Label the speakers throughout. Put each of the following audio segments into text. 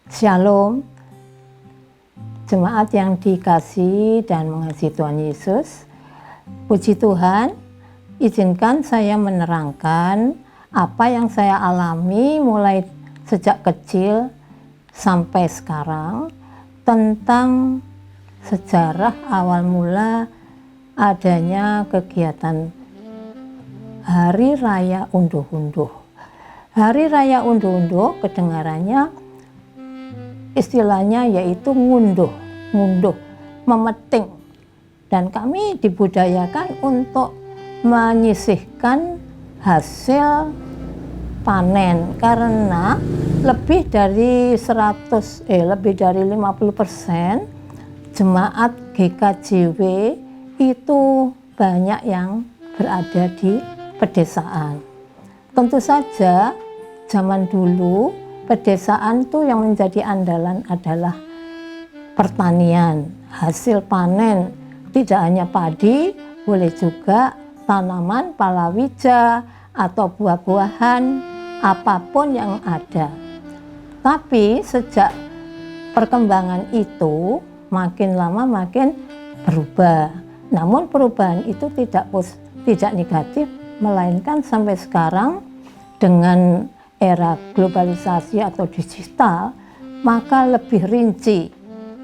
Speaker 1: Shalom, jemaat yang dikasihi dan mengasihi Tuhan Yesus. Puji Tuhan, izinkan saya menerangkan apa yang saya alami mulai sejak kecil sampai sekarang tentang sejarah awal mula adanya kegiatan Hari Raya Unduh-Unduh. Hari Raya Unduh-Unduh kedengarannya istilahnya yaitu ngunduh, memeting. Dan kami dibudayakan untuk menyisihkan hasil panen karena lebih dari 50% jemaat GKJW itu banyak yang berada di pedesaan. Tentu saja zaman dulu pedesaan tuh yang menjadi andalan adalah pertanian, hasil panen. Tidak hanya padi, boleh juga tanaman palawija atau buah-buahan, apapun yang ada. Tapi sejak perkembangan itu makin lama makin berubah. Namun perubahan itu tidak negatif, melainkan sampai sekarang dengan era globalisasi atau digital, maka lebih rinci.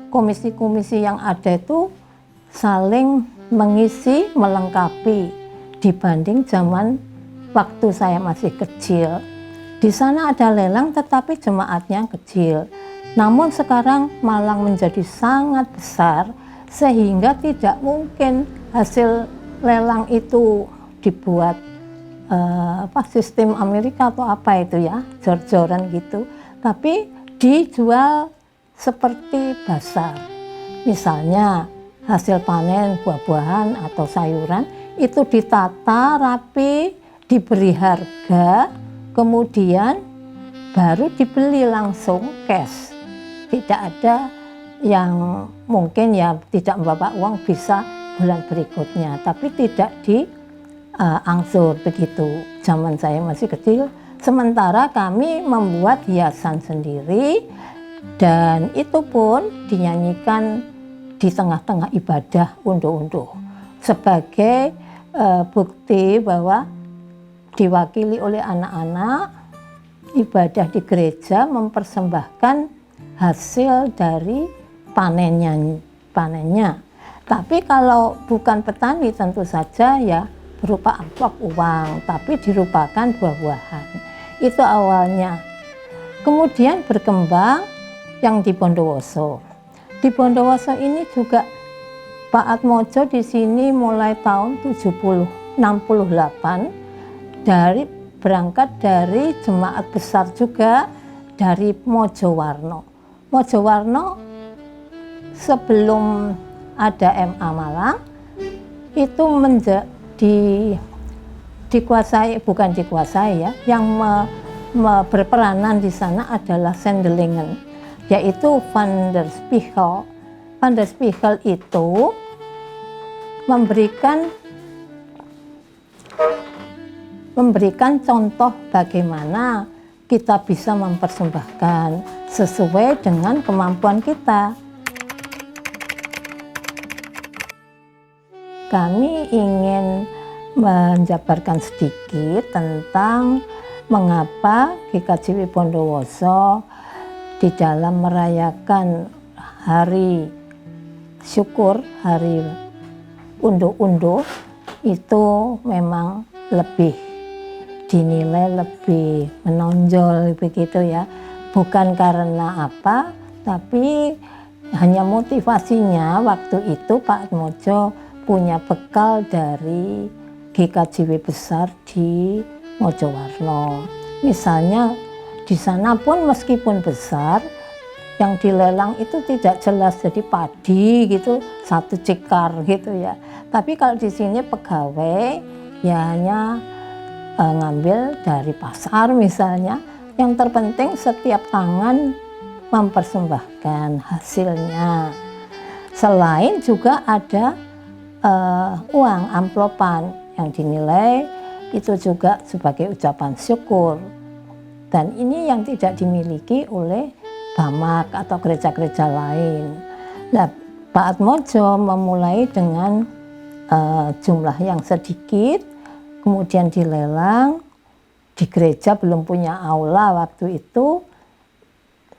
Speaker 1: Komisi-komisi yang ada itu saling mengisi, melengkapi dibanding zaman waktu saya masih kecil. Di sana ada lelang tetapi jemaatnya kecil. Namun sekarang Malang menjadi sangat besar sehingga tidak mungkin hasil lelang itu dibuat sistem Amerika atau apa itu ya, jor-joran gitu, tapi dijual seperti pasar. Misalnya hasil panen buah-buahan atau sayuran itu ditata rapi, diberi harga, kemudian baru dibeli langsung cash. Tidak ada yang mungkin ya tidak membawa uang bisa bulan berikutnya, tapi tidak di angsur begitu. Zaman saya masih kecil, sementara kami membuat hiasan sendiri dan itu pun dinyanyikan di tengah-tengah ibadah unduh-unduh sebagai bukti bahwa diwakili oleh anak-anak ibadah di gereja mempersembahkan hasil dari panennya. Tapi kalau bukan petani tentu saja ya berupa amplop uang, tapi dirupakan buah-buahan. Itu awalnya. Kemudian berkembang yang di Bondowoso. Di Bondowoso ini juga Pak Atmojo di sini mulai tahun 68 berangkat dari jemaat besar juga dari Mojowarno. Mojowarno sebelum ada MA Malang itu bukan dikuasai ya, yang berperanan di sana adalah Sendelingen, yaitu Van der Spiegel. Van der Spiegel itu memberikan contoh bagaimana kita bisa mempersembahkan sesuai dengan kemampuan kita. Kami ingin menjabarkan sedikit tentang mengapa GKJW Bondowoso di dalam merayakan hari syukur, hari unduh-unduh itu memang lebih dinilai, lebih menonjol begitu ya. Bukan karena apa, tapi hanya motivasinya waktu itu Pak Atmojo punya bekal dari GKJW besar di Mojowarno. Misalnya di sana pun meskipun besar, yang dilelang itu tidak jelas jadi padi gitu, satu cikar gitu ya. Tapi kalau di sini pegawai ya hanya ngambil dari pasar misalnya. Yang terpenting setiap tangan mempersembahkan hasilnya. Selain juga ada uang amplopan yang dinilai itu juga sebagai ucapan syukur, dan ini yang tidak dimiliki oleh Bamak atau gereja-gereja lain. Nah, Pak Atmojo memulai dengan jumlah yang sedikit, kemudian dilelang. Di gereja belum punya aula waktu itu,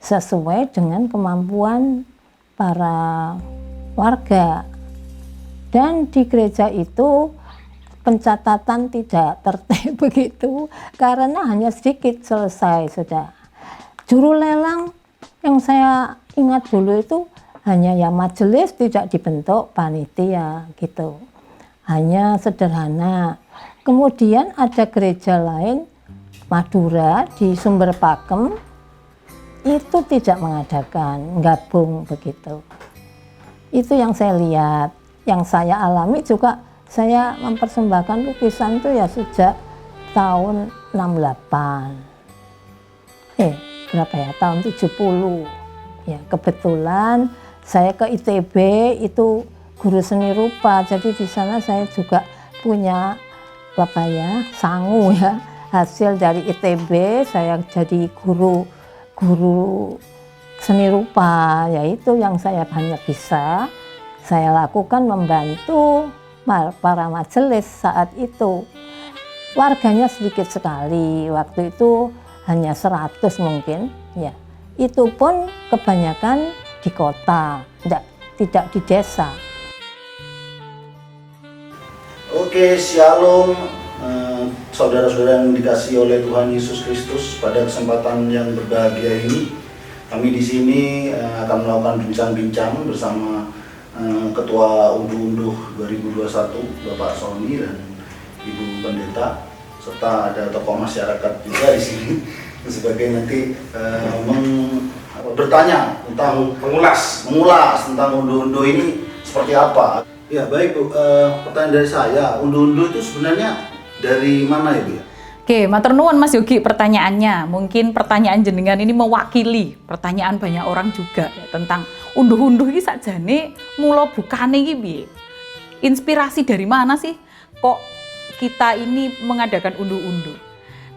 Speaker 1: sesuai dengan kemampuan para warga. Dan di gereja itu pencatatan tidak tertib begitu, karena hanya sedikit selesai sudah. Juru lelang yang saya ingat dulu itu hanya ya majelis, tidak dibentuk panitia gitu. Hanya sederhana. Kemudian ada gereja lain, Madura di Sumber Pakem, itu tidak mengadakan, gabung begitu. Itu yang saya lihat, yang saya alami juga. Saya mempersembahkan lukisan itu ya sejak tahun 68. Berapa ya? Tahun 70. Ya, kebetulan saya ke ITB itu guru seni rupa. Jadi di sana saya juga punya sangu ya. Hasil dari ITB saya jadi guru seni rupa. Yaitu yang saya banyak bisa saya lakukan, membantu para majelis saat itu. Warganya sedikit sekali, waktu itu hanya 100 mungkin ya. Itu pun kebanyakan di kota, tidak di desa.
Speaker 2: Oke, shalom saudara-saudara yang dikasihi oleh Tuhan Yesus Kristus. Pada kesempatan yang berbahagia ini, kami di sini akan melakukan bincang-bincang bersama Ketua Unduh-Unduh 2021 Bapak Sony dan Ibu Pendeta, serta ada tokoh masyarakat juga di sini sebagai nanti bertanya tentang mengulas tentang unduh-unduh ini seperti apa. Ya baik Bu, pertanyaan dari saya, unduh-unduh itu sebenarnya dari mana ya Bu ya?
Speaker 3: Oke, matur nuwun Mas Yogi pertanyaannya. Mungkin pertanyaan jenengan ini mewakili pertanyaan banyak orang juga ya, tentang unduh-unduh ini sakjane mula bukane iki piye? Inspirasi dari mana sih kok kita ini mengadakan unduh-unduh?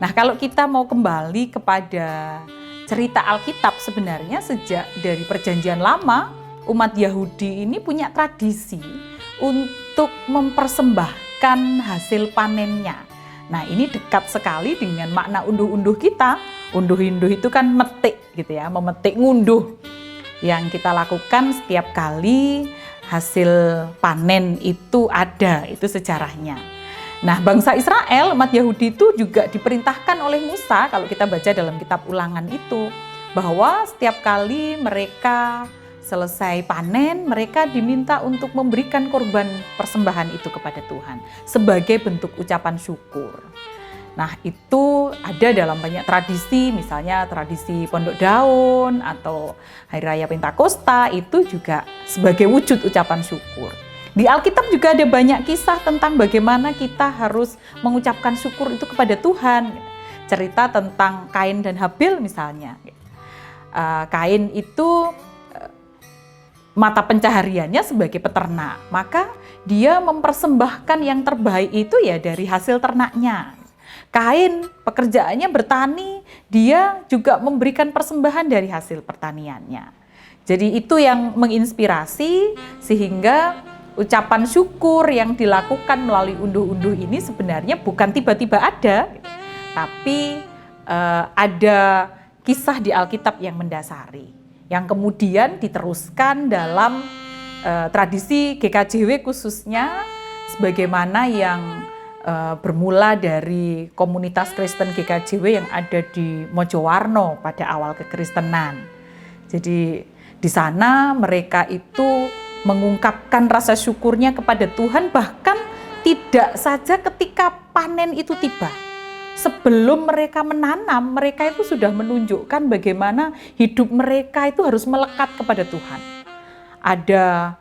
Speaker 3: Nah, kalau kita mau kembali kepada cerita Alkitab, sebenarnya sejak dari Perjanjian Lama, umat Yahudi ini punya tradisi untuk mempersembahkan hasil panennya. Nah, ini dekat sekali dengan makna unduh-unduh kita. Unduh-unduh itu kan metik gitu ya, memetik ngunduh. Yang kita lakukan setiap kali hasil panen itu ada, itu sejarahnya. Nah, bangsa Israel, umat Yahudi itu juga diperintahkan oleh Musa, kalau kita baca dalam kitab Ulangan itu, bahwa setiap kali mereka selesai panen, mereka diminta untuk memberikan korban persembahan itu kepada Tuhan sebagai bentuk ucapan syukur. Nah, itu ada dalam banyak tradisi, misalnya tradisi Pondok Daun atau Hari Raya Pentakosta, itu juga sebagai wujud ucapan syukur. Di Alkitab juga ada banyak kisah tentang bagaimana kita harus mengucapkan syukur itu kepada Tuhan. Cerita tentang Kain dan Habil misalnya. Kain itu mata pencahariannya sebagai peternak, maka dia mempersembahkan yang terbaik itu ya dari hasil ternaknya. Kain pekerjaannya bertani, dia juga memberikan persembahan dari hasil pertaniannya. Jadi itu yang menginspirasi sehingga ucapan syukur yang dilakukan melalui unduh-unduh ini sebenarnya bukan tiba-tiba ada, tapi ada kisah di Alkitab yang mendasari, yang kemudian diteruskan dalam tradisi GKJW khususnya, sebagaimana yang bermula dari komunitas Kristen GKJW yang ada di Mojowarno pada awal kekristenan. Jadi di sana mereka itu mengungkapkan rasa syukurnya kepada Tuhan, bahkan tidak saja ketika panen itu tiba. Sebelum mereka menanam, mereka itu sudah menunjukkan bagaimana hidup mereka itu harus melekat kepada Tuhan. Ada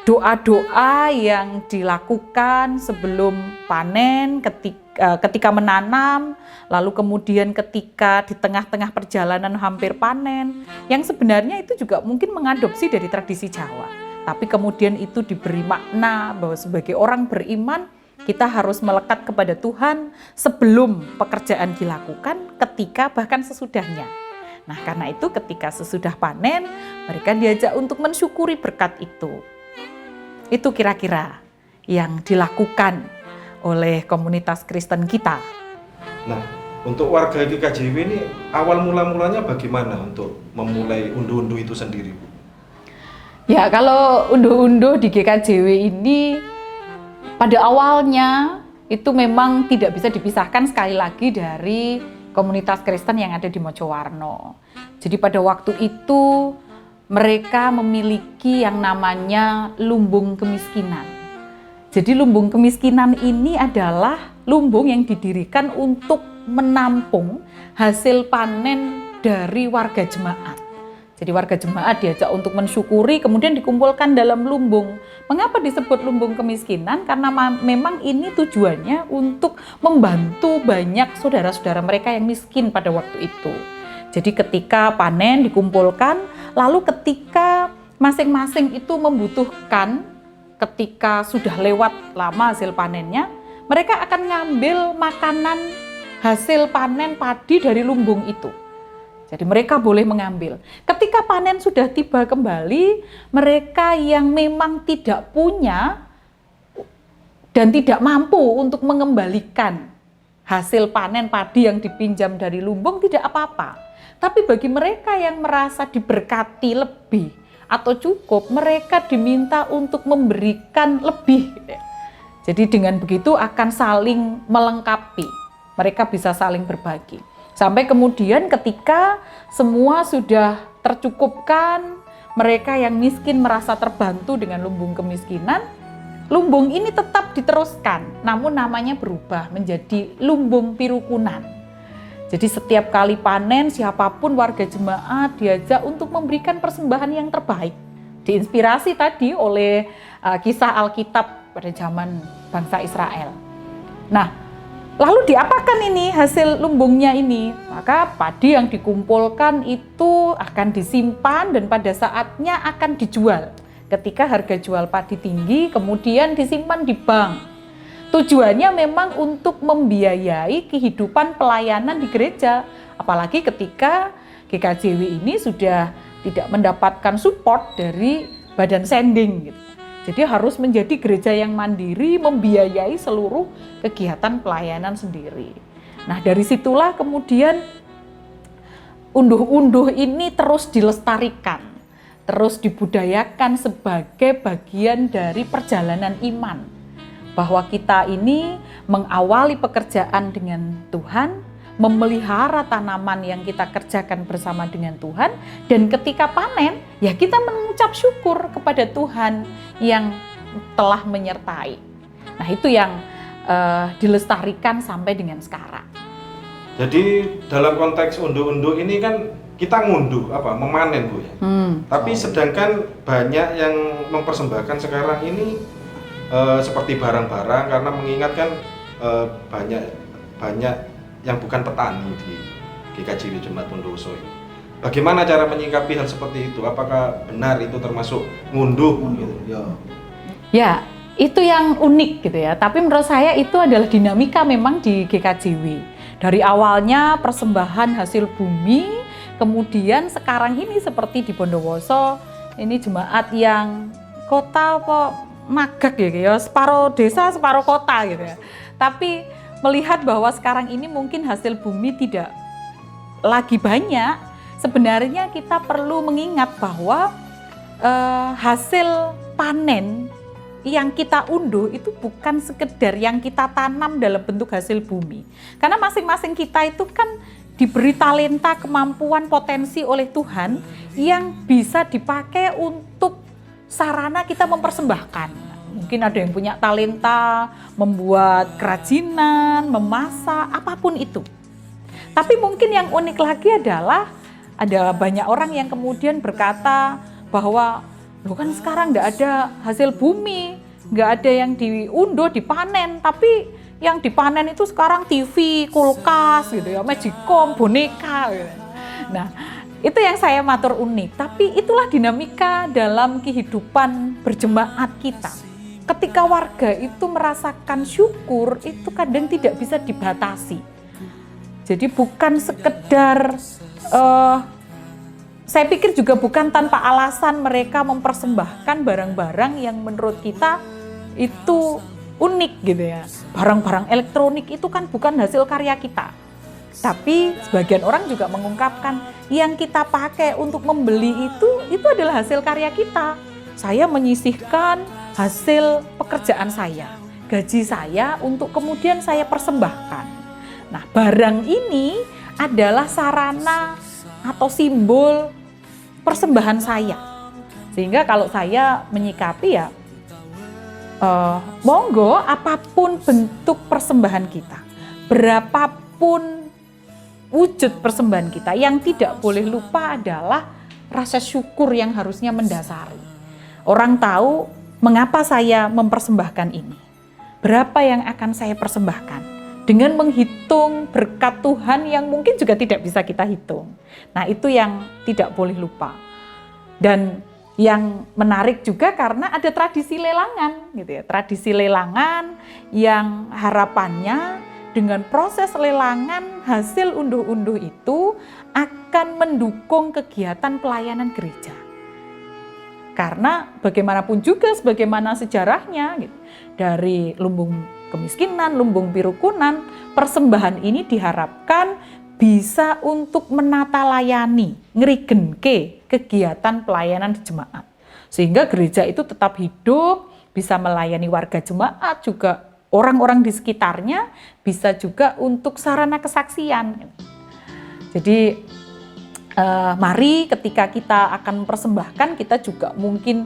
Speaker 3: doa-doa yang dilakukan sebelum panen, ketika menanam, lalu kemudian ketika di tengah-tengah perjalanan hampir panen, yang sebenarnya itu juga mungkin mengadopsi dari tradisi Jawa. Tapi kemudian itu diberi makna bahwa sebagai orang beriman, kita harus melekat kepada Tuhan sebelum pekerjaan dilakukan, ketika bahkan sesudahnya. Nah, karena itu ketika sesudah panen, mereka diajak untuk mensyukuri berkat itu. Itu kira-kira yang dilakukan oleh komunitas Kristen kita.
Speaker 4: Nah, untuk warga GKJW ini awal mula-mulanya bagaimana untuk memulai unduh-unduh itu sendiri, Bu?
Speaker 3: Ya, kalau unduh-unduh di GKJW ini pada awalnya itu memang tidak bisa dipisahkan sekali lagi dari komunitas Kristen yang ada di Mojowarno. Jadi pada waktu itu mereka memiliki yang namanya lumbung kemiskinan. Jadi lumbung kemiskinan ini adalah lumbung yang didirikan untuk menampung hasil panen dari warga jemaat. Jadi warga jemaat diajak untuk mensyukuri, kemudian dikumpulkan dalam lumbung. Mengapa disebut lumbung kemiskinan? Karena memang ini tujuannya untuk membantu banyak saudara-saudara mereka yang miskin pada waktu itu. Jadi ketika panen dikumpulkan, lalu ketika masing-masing itu membutuhkan, ketika sudah lewat lama hasil panennya, mereka akan ngambil makanan hasil panen padi dari lumbung itu. Jadi mereka boleh mengambil. Ketika panen sudah tiba kembali, mereka yang memang tidak punya dan tidak mampu untuk mengembalikan hasil panen padi yang dipinjam dari lumbung tidak apa-apa. Tapi bagi mereka yang merasa diberkati lebih atau cukup, mereka diminta untuk memberikan lebih. Jadi dengan begitu akan saling melengkapi. Mereka bisa saling berbagi. Sampai kemudian ketika semua sudah tercukupkan, mereka yang miskin merasa terbantu dengan lumbung kemiskinan, lumbung ini tetap diteruskan, namun namanya berubah menjadi lumbung pirukunan. Jadi setiap kali panen, siapapun warga jemaat diajak untuk memberikan persembahan yang terbaik. Diinspirasi tadi oleh kisah Alkitab pada zaman bangsa Israel. Nah, lalu diapakan ini hasil lumbungnya ini? Maka padi yang dikumpulkan itu akan disimpan dan pada saatnya akan dijual. Ketika harga jual padi tinggi, kemudian disimpan di bank. Tujuannya memang untuk membiayai kehidupan pelayanan di gereja. Apalagi ketika GKJW ini sudah tidak mendapatkan support dari badan sending gitu. Jadi harus menjadi gereja yang mandiri, membiayai seluruh kegiatan pelayanan sendiri. Nah, dari situlah kemudian unduh-unduh ini terus dilestarikan, terus dibudayakan sebagai bagian dari perjalanan iman. Bahwa kita ini mengawali pekerjaan dengan Tuhan, memelihara tanaman yang kita kerjakan bersama dengan Tuhan, dan ketika panen, ya kita mengucap syukur kepada Tuhan yang telah menyertai. Nah, itu yang dilestarikan sampai dengan sekarang.
Speaker 4: Jadi dalam konteks unduh-unduh ini kan kita ngunduh, memanen, Bu ya. Tapi sedangkan banyak yang mempersembahkan sekarang ini seperti barang-barang, karena mengingatkan banyak yang bukan petani di GKJW Jemaat Bondowoso ini. Bagaimana cara menyikapi hal seperti itu? Apakah benar itu termasuk ngunduh? Gitu?
Speaker 3: Ya, itu yang unik gitu ya. Tapi menurut saya itu adalah dinamika memang di GKJW. Dari awalnya persembahan hasil bumi, kemudian sekarang ini seperti di Bondowoso, ini jemaat yang kota magak ya, separuh desa separuh kota gitu ya. Tapi melihat bahwa sekarang ini mungkin hasil bumi tidak lagi banyak, sebenarnya kita perlu mengingat bahwa hasil panen yang kita unduh itu bukan sekedar yang kita tanam dalam bentuk hasil bumi. Karena masing-masing kita itu kan diberi talenta, kemampuan, potensi oleh Tuhan yang bisa dipakai untuk sarana kita mempersembahkan. Mungkin ada yang punya talenta membuat kerajinan, memasak, apapun itu. Tapi mungkin yang unik lagi adalah ada banyak orang yang kemudian berkata bahwa loh kan sekarang nggak ada hasil bumi, nggak ada yang diunduh, dipanen, tapi yang dipanen itu sekarang TV, kulkas gitu ya, magicom, boneka gitu. Nah, itu yang saya matur unik, tapi itulah dinamika dalam kehidupan berjemaat kita. Ketika warga itu merasakan syukur, itu kadang tidak bisa dibatasi. Jadi bukan sekedar saya pikir juga bukan tanpa alasan mereka mempersembahkan barang-barang yang menurut kita itu unik gitu ya. Barang-barang elektronik itu kan bukan hasil karya kita. Tapi sebagian orang juga mengungkapkan yang kita pakai untuk membeli itu adalah hasil karya kita. Saya menyisihkan hasil pekerjaan saya, gaji saya untuk kemudian saya persembahkan. Nah, barang ini adalah sarana atau simbol persembahan saya. Sehingga kalau saya menyikapi ya, monggo apapun bentuk persembahan kita, berapapun wujud persembahan kita, yang tidak boleh lupa adalah rasa syukur yang harusnya mendasari. Orang tahu mengapa saya mempersembahkan ini, berapa yang akan saya persembahkan, dengan menghitung berkat Tuhan yang mungkin juga tidak bisa kita hitung. Nah, itu yang tidak boleh lupa. Dan yang menarik juga karena ada tradisi lelangan gitu ya. Tradisi lelangan yang harapannya dengan proses lelangan hasil unduh-unduh itu akan mendukung kegiatan pelayanan gereja. Karena bagaimanapun juga sebagaimana sejarahnya gitu, dari lumbung kemiskinan, lumbung pirukunan, persembahan ini diharapkan bisa untuk menata layani, ngerigenke kegiatan pelayanan di jemaat. Sehingga gereja itu tetap hidup, bisa melayani warga jemaat, juga orang-orang di sekitarnya, bisa juga untuk sarana kesaksian. Jadi mari ketika kita akan mempersembahkan, kita juga mungkin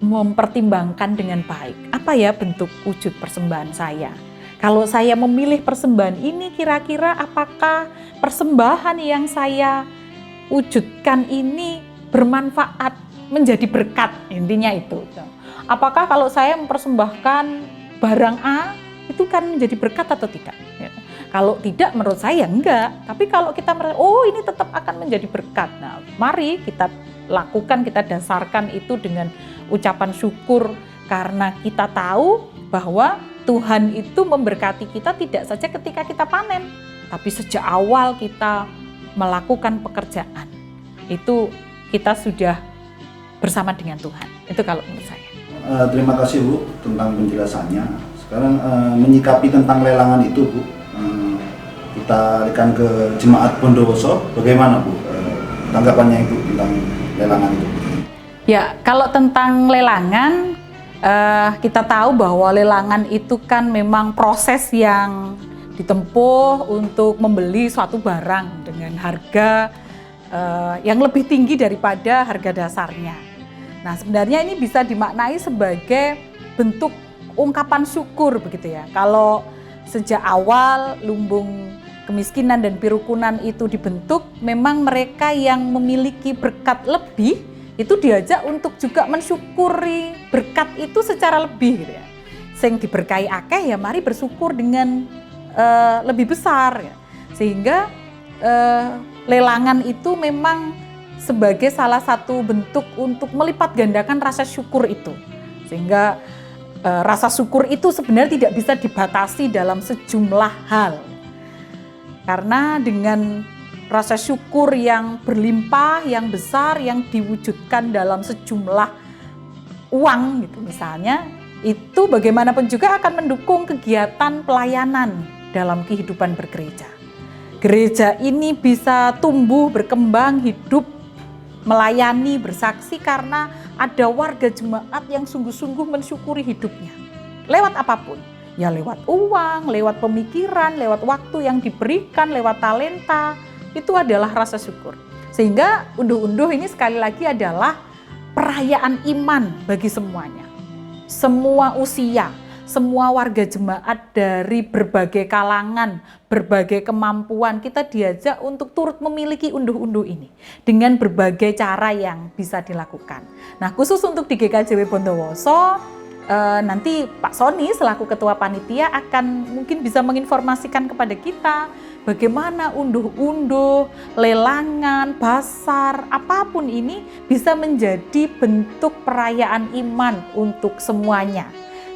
Speaker 3: mempertimbangkan dengan baik. Apa ya bentuk wujud persembahan saya? Kalau saya memilih persembahan ini, kira-kira apakah persembahan yang saya wujudkan ini bermanfaat, menjadi berkat, intinya itu. Apakah kalau saya mempersembahkan barang A, itu kan menjadi berkat atau tidak? Kalau tidak, menurut saya enggak. Tapi kalau kita merasa, oh ini tetap akan menjadi berkat. Nah, mari kita lakukan, kita dasarkan itu dengan ucapan syukur, karena kita tahu bahwa Tuhan itu memberkati kita tidak saja ketika kita panen, tapi sejak awal kita melakukan pekerjaan. Itu kita sudah bersama dengan Tuhan. Itu kalau menurut saya.
Speaker 2: Terima kasih Bu tentang penjelasannya. Sekarang menyikapi tentang lelangan itu Bu, kita alihkan ke Jemaat Bondowoso. Bagaimana Bu tanggapannya Ibu tentang lelangan itu?
Speaker 3: Ya, kalau tentang lelangan, kita tahu bahwa lelangan itu kan memang proses yang ditempuh untuk membeli suatu barang dengan harga yang lebih tinggi daripada harga dasarnya. Nah, sebenarnya ini bisa dimaknai sebagai bentuk ungkapan syukur begitu ya. Kalau sejak awal lumbung kemiskinan dan pirukunan itu dibentuk, memang mereka yang memiliki berkat lebih itu diajak untuk juga mensyukuri berkat itu secara lebih gitu ya. Sing diberkahi akeh ya mari bersyukur dengan lebih besar ya. Sehingga lelangan itu memang sebagai salah satu bentuk untuk melipat gandakan rasa syukur itu. Sehingga rasa syukur itu sebenarnya tidak bisa dibatasi dalam sejumlah hal. Karena dengan rasa syukur yang berlimpah, yang besar, yang diwujudkan dalam sejumlah uang gitu misalnya, itu bagaimanapun juga akan mendukung kegiatan pelayanan dalam kehidupan bergereja. Gereja ini bisa tumbuh, berkembang, hidup, melayani, bersaksi karena ada warga jemaat yang sungguh-sungguh mensyukuri hidupnya. Lewat apapun, ya lewat uang, lewat pemikiran, lewat waktu yang diberikan, lewat talenta, itu adalah rasa syukur. Sehingga unduh-unduh ini sekali lagi adalah perayaan iman bagi semuanya. Semua usia, semua warga jemaat dari berbagai kalangan, berbagai kemampuan, kita diajak untuk turut memiliki unduh-unduh ini dengan berbagai cara yang bisa dilakukan. Nah, khusus untuk di GKJW Bondowoso, nanti Pak Sony selaku Ketua Panitia akan mungkin bisa menginformasikan kepada kita bagaimana unduh-unduh, lelangan, basar, apapun ini bisa menjadi bentuk perayaan iman untuk semuanya.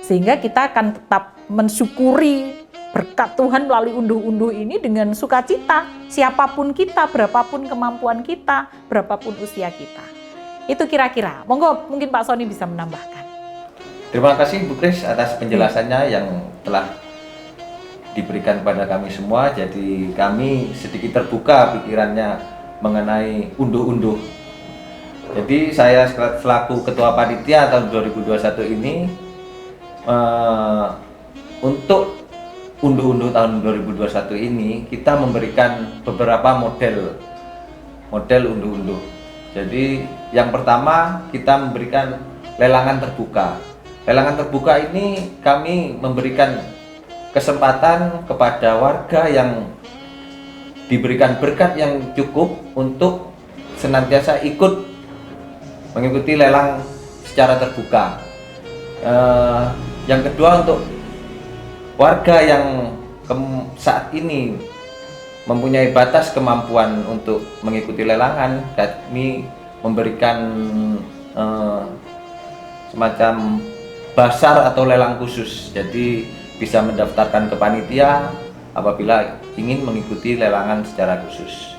Speaker 3: Sehingga kita akan tetap mensyukuri berkat Tuhan melalui unduh-unduh ini dengan sukacita. Siapapun kita, berapapun kemampuan kita, berapapun usia kita. Itu kira-kira. Monggo mungkin Pak Sony bisa menambahkan.
Speaker 5: Terima kasih Bu Kris atas penjelasannya yang telah diberikan kepada kami semua. Jadi kami sedikit terbuka pikirannya mengenai unduh-unduh. Jadi saya selaku Ketua Panitia tahun 2021 ini untuk unduh-unduh tahun 2021 ini kita memberikan beberapa model unduh-unduh. Jadi yang pertama kita memberikan lelangan terbuka. Lelangan terbuka ini kami memberikan kesempatan kepada warga yang diberikan berkat yang cukup untuk senantiasa ikut mengikuti lelang secara terbuka. Yang kedua, untuk warga yang saat ini mempunyai batas kemampuan untuk mengikuti lelangan, kami memberikan semacam basar atau lelang khusus. Jadi bisa mendaftarkan ke panitia apabila ingin mengikuti lelangan secara khusus.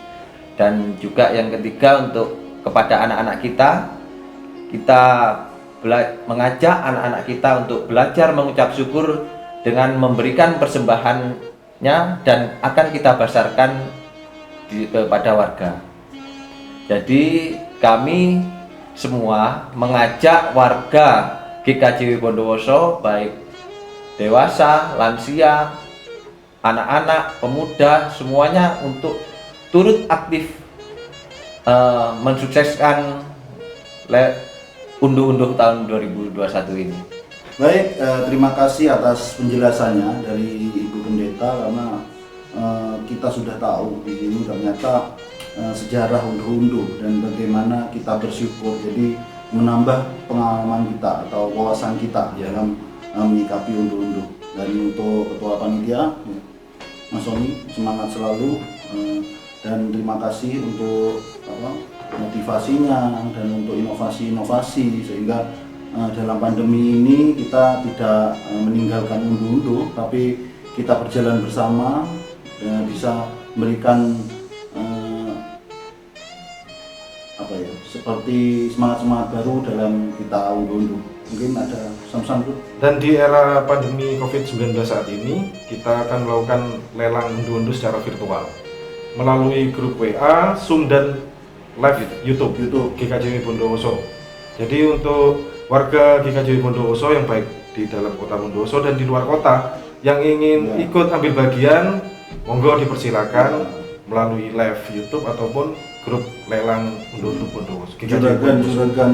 Speaker 5: Dan juga yang ketiga, untuk kepada anak-anak kita mengajak anak-anak kita untuk belajar mengucap syukur dengan memberikan persembahannya dan akan kita basarkan kepada warga. Jadi kami semua mengajak warga GKJW Bondowoso, baik dewasa, lansia, anak-anak, pemuda, semuanya untuk turut aktif mensukseskan unduh-unduh tahun 2021 ini.
Speaker 2: Baik, terima kasih atas penjelasannya dari Ibu Pendeta, karena kita sudah tahu di sini ternyata sejarah unduh-unduh dan bagaimana kita bersyukur. Jadi menambah pengalaman kita atau wawasan kita dalam menyikapi unduh-unduh. Dan untuk Ketua Panitia, Mas Sony, semangat selalu, dan terima kasih untuk motivasinya dan untuk inovasi-inovasi, sehingga dalam pandemi ini kita tidak meninggalkan unduh-unduh, tapi kita berjalan bersama dan bisa memberikan seperti semangat-semangat baru dalam kita unduh-unduh. Mungkin ada pesan-pesan, Bu?
Speaker 4: Dan di era pandemi COVID-19 saat ini, kita akan melakukan lelang unduh-unduh secara virtual melalui grup WA, Zoom, dan live YouTube GKJW Bondowoso. Jadi untuk warga GKJW Bondowoso yang baik di dalam kota Bondowoso dan di luar kota yang ingin ikut ambil bagian, monggo dipersilakan melalui live YouTube ataupun grup lelang unduh-unduh Bondowoso.
Speaker 2: Juragan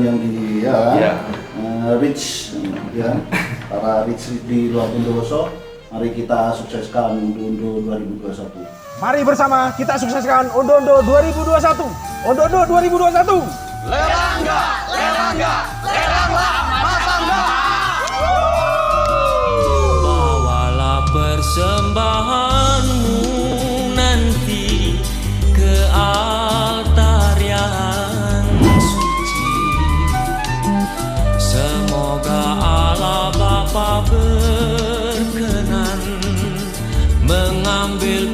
Speaker 2: yang di Rich, para Rich di luar Bondowoso, mari kita sukseskan unduh-unduh 2021.
Speaker 6: Mari bersama kita sukseskan unduh-unduh 2021. Unduh-unduh 2021.
Speaker 7: Lerangga, lerangga, leranglah Masangga.
Speaker 8: Bawalah persembahanmu nanti ke altar yang suci. Semoga Allah Bapa berkenan mengambil